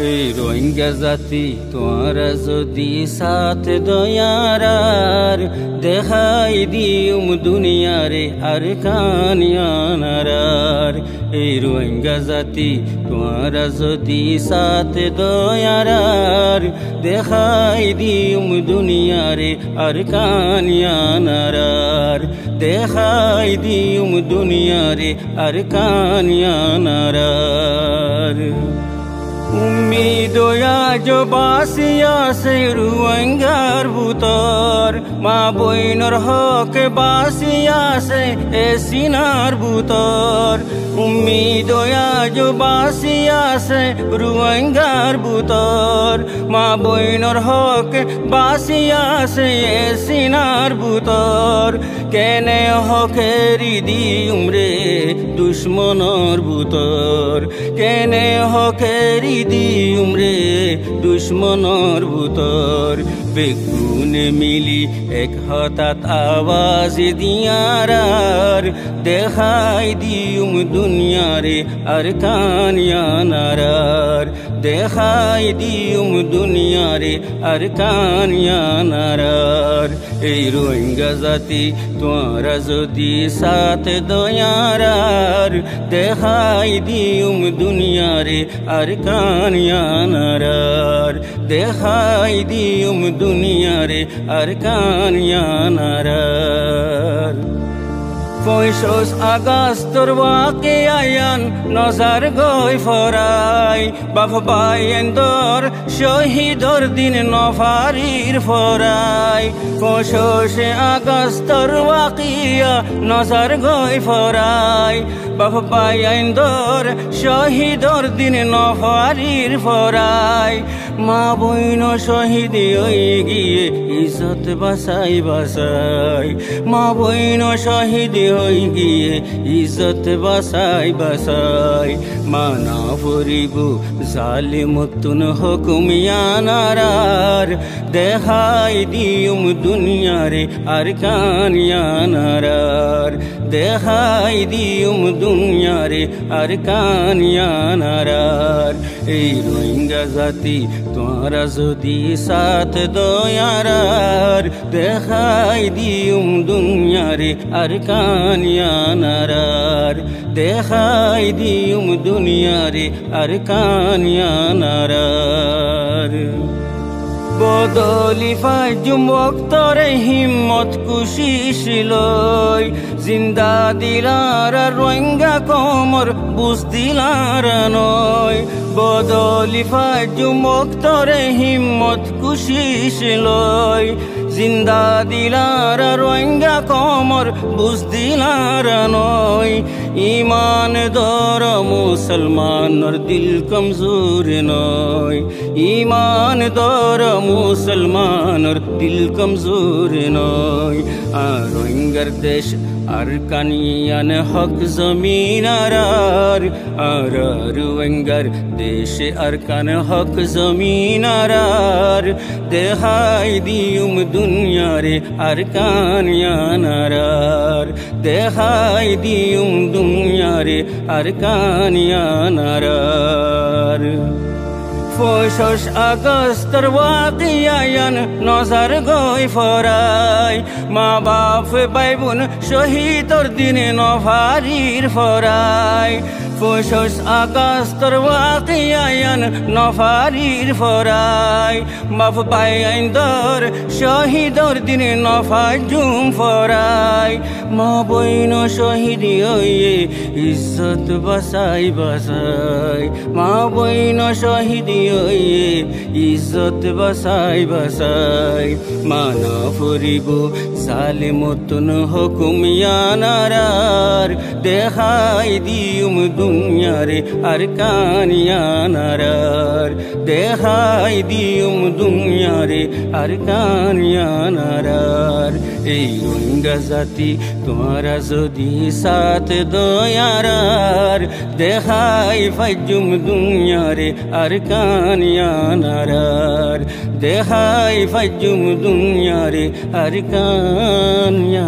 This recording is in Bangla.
এই রোহিঙ্গা জাতি তোমরা যদি সাথ দয়ার দেখাই দিউম দুনিয়ারে আর কানিয়ানার। এই রোহিঙ্গা জাতি তোমরা যদি সাথ দয়ার দেখাই দিউম দুনিয়ারে আর কানিয়ানার। দেখাই দিউম দুনিয়ারে আর কানিয়ানার। উম্মিদ আজ বাসিয়া সে রোহিঙ্গার ভুতর, মা বইনর হক বাসিয়া সে এ সিনার ভুতর। উম্মিদ আজ বাসিয়া সে রোহিঙ্গার ভুতর, মা বইনর হক বাসিয়া সে এ সিনার ভুতর। কেনে হকেরি দিউম রে দুশ্মনর ভুতর, কেনে হকেরি দিউম রে দুশ্মনর ভুতর। বেগুনে মিলি এক হঠাৎ আওয়াজ দিয়ার দেখাই দিউম দুনিয়ারে আর কানিয়ানার। দেখাই দিউম দুনিয়ারে আর কানিয়ানার। এই রোহিঙ্গা জাতি তোমরা যদি সাথ দয়ার দেখাই দিউম দুনিয়ারে আর কানিয়ানার। দেখাই দিউম দুনিয়ারে আর কানিয়ানার। 25 আগস্টর ওয়াকে আয়ান নজর গই ফরাই, বাপ বাইন্দর শহীদর দিন নফারির ফরাই। 25 আগস্টর ওয়াকিয়া নজর গই ফরাই, বাপ বাইন্দর শহীদর দিন নফারির ফরাই। মা বইন শহীদ হয়ে গিয়ে ইজ্জত বাসাই বাসাই, মা বইন শহীদ হয়ে গিয়ে ইজ্জত বাসাই বাসাই। মানা ফরিব জালিমতুন হুকুমিয়ানার দেখাই দিউম দুনিয়ারে আর কানিয়ানার। দেখাই দিউম দুনিয়ারে আর কানিয়ানার। এই রোহিঙ্গা জাতি তোমরা যদি সাথ দয়ার দেখাই দিউম দুনিয়ারে আর কানিয়ানার। দেখাই দিউম দুনিয়ারে আর কানিয়ানার। বদলি ফাজুম ওক্তরে হিম্মত কুশিশিলই, জিন্দা দিলার রোহিঙ্গা কমর বুঝ দিলার নয়। বদলি ফাজুম ওক্তরে হিম্মত কুশিশিলই, জিন্দা দিলার রোহিঙ্গা কমর বুঝ দিলার নয়। ইমান দর মুসলমানর দিল কমজোর নয়, ইমান দর মুসলমানর দিল কমজোর নয়। আর রোহিঙ্গার দেশ আর কানিয়ান হক জমিনার, আর রোহিঙ্গার দেশে আর কান হক জমিনার। দেখাই দিউম দুনিয়ারে আর কানিয়ানার। দেখাই দিউম দুনিয়ারে আর কানিয়ানার। 25 আগস্টর ওয়াকিয়ান নজর গই ফরাই, মা বাপ ভাই বোন শহীদর দিনে নফারির ফরাই। 25 আগস্টর ওয়াকিয়ান নফারির ফরাই, বাপ বাইন্দর শহীদর দিনে নফাজুম ফরাই। মা বইন শহীদ হয়ে ইজ্জত বাসাই বাসাই, মা বইন শহীদ হয়ে ইজ্জত বাসাই বাসাই। মানা ফরিব জালিমতুন হুকুমিয়ানার দেখাই দিউম দুনিয়ারে আর কানিয়ানার। দেখাই দিউম দুনিয়ারে আর কানিয়ানার। এই রোহিঙ্গা জাতি তোমরা যদি সাথ দয়ার দেখাই ফাজুম দুনিয়ারে আর কানিয়ানার। দেখাই ফাজুম দুনিয়ারে আর কানিয়ানার।